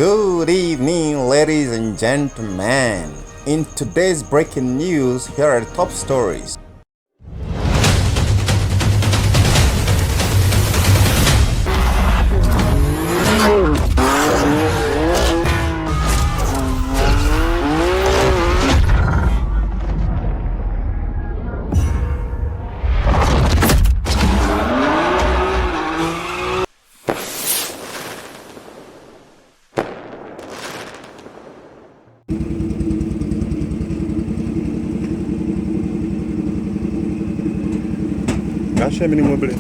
Good evening, ladies and gentlemen. In today's breaking news, here are the top stories. Gacha mini mobile.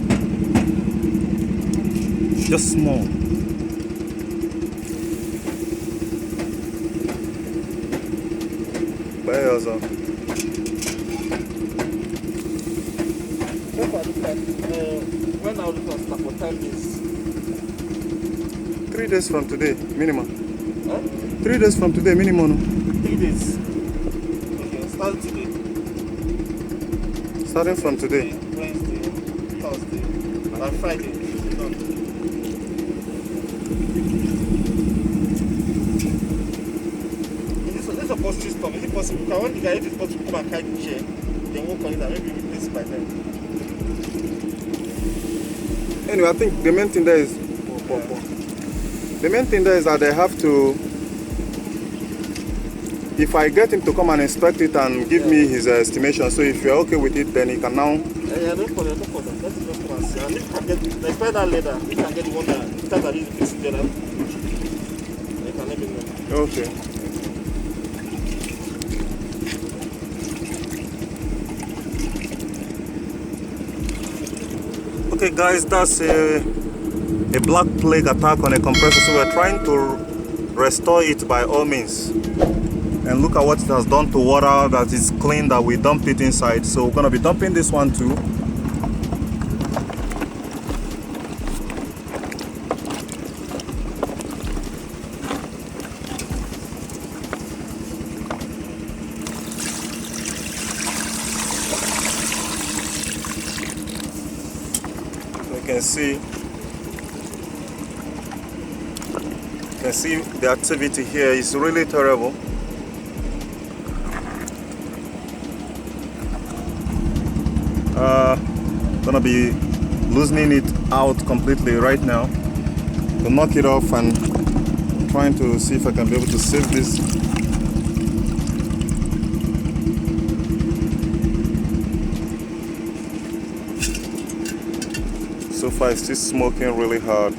Just small. Beleza. When I will start for 10 days. 3 days from today, minimum. Huh? 3 days from today, minimum. 3 days. Okay, start today. Starting from today. Wednesday, Thursday, and Friday. Done. This upholstery storm, is it possible? Can when the guy is supposed to come and carry the chair, then work on it and maybe replace it by then? Anyway, I think the main thing there is that they have to. If I get him to come and inspect it and give me his estimation, so if you're okay with it, then he can now. Yeah, no problem. Let's just come and see. And if you can get, despite that leather, if you can get the one that is fixed together, you can let me know. Okay. Okay, guys, that's a black plague attack on a compressor. So we're trying to restore it by all means. And look at what it has done to water that is clean that we dumped it inside. So we're gonna be dumping this one too. So you can see the activity here is really terrible. Gonna be loosening it out completely right now to knock it off, and trying to see if I can be able to save this. So far it's still smoking really hard.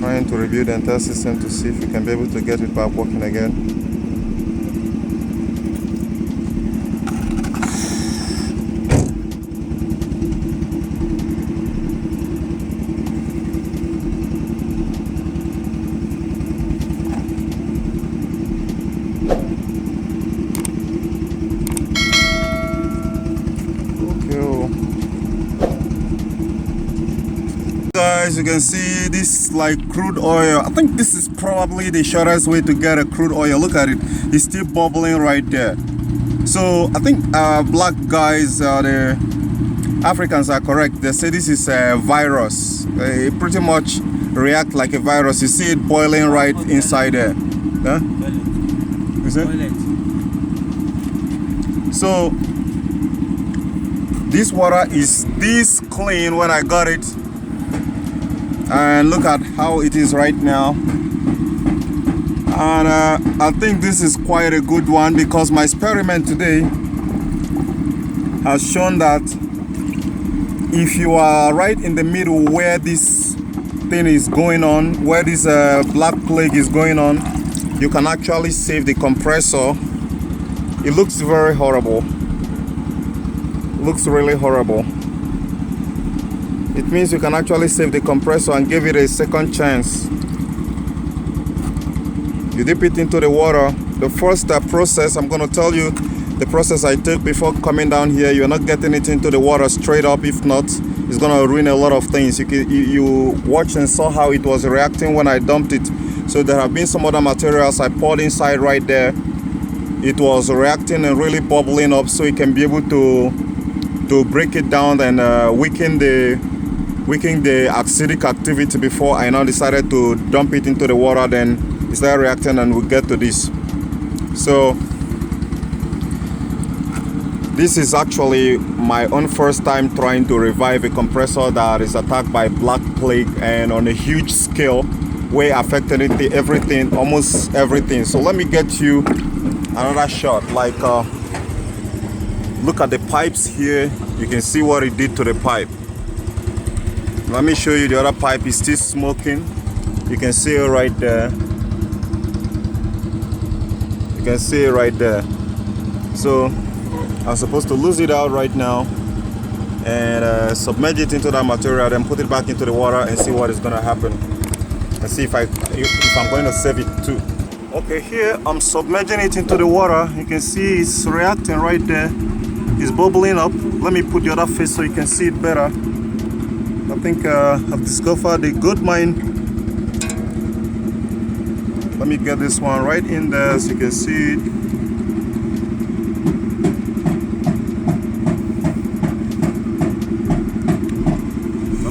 Trying to review the entire system to see if we can be able to get it back working again. Guys, you can see this like crude oil. I think this is probably the shortest way to get a crude oil. Look at it, it's still bubbling right there. So I think black guys, the Africans are correct. They say this is a virus. It pretty much react like a virus. You see it boiling right inside there. Huh? Is it? So this water is this clean when I got it. And look at how it is right now. And I think this is quite a good one, because my experiment today has shown that if you are right in the middle where this thing is going on, where this black plague is going on, you can actually save the compressor. It looks very horrible. It looks really horrible. It means you can actually save the compressor and give it a second chance. You dip it into the water. The first process, I'm going to tell you the process I took before coming down here. You're not getting it into the water straight up. If not, it's going to ruin a lot of things. You watched and saw how it was reacting when I dumped it. So there have been some other materials I poured inside right there. it was reacting and really bubbling up, so it can be able to break it down and weaken the acidic activity before I now decided to dump it into the water. Then it started reacting and we get to this. So this is actually my own first time trying to revive a compressor that is attacked by black plague and on a huge scale, where affected everything, almost everything. So let me get you another shot. Like look at the pipes here. You can see what it did to the pipe. Let me show you the other pipe. Is still smoking. You can see it right there. You can see it right there. So I'm supposed to lose it out right now and submerge it into that material, then put it back into the water and see what is going to happen, and see if I'm going to save it too. Okay, here I'm submerging it into the water. You can see it's reacting right there. It's bubbling up. Let me put the other face so you can see it better. I think I've discovered a good mine. Let me get this one right in there so you can see it.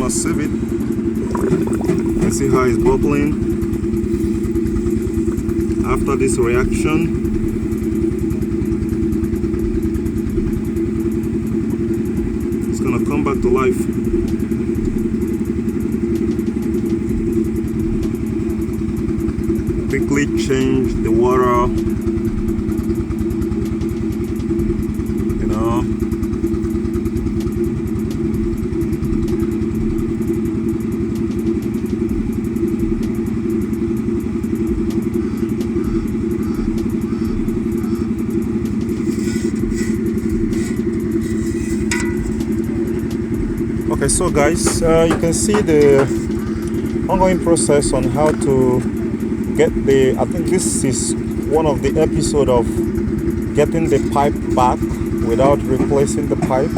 Save it. You can see how it's bubbling after this reaction. It's gonna come back to life. Quickly change the water, you know. Okay, so guys, you can see the ongoing process on how to get the, I think this is one of the episode of getting the pipe back without replacing the pipe,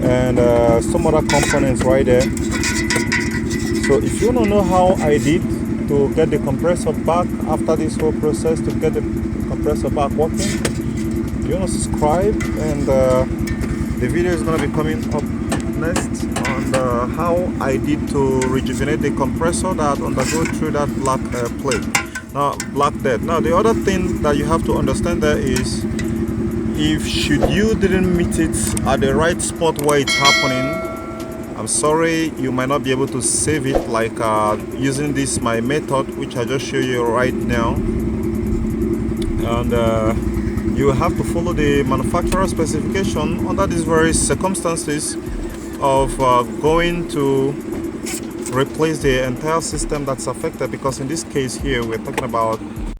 and some other components right there. So if you don't know how I did to get the compressor back after this whole process, to get the compressor back working, you want to subscribe, and the video is going to be coming up next on how I did to rejuvenate the compressor that undergo through that black plague, black death. Now the other thing that you have to understand there is, if should you didn't meet it at the right spot where it's happening, I'm sorry, you might not be able to save it like using this my method, which I just show you right now. And you have to follow the manufacturer specification under these various circumstances of going to replace the entire system that's affected, because in this case here we're talking about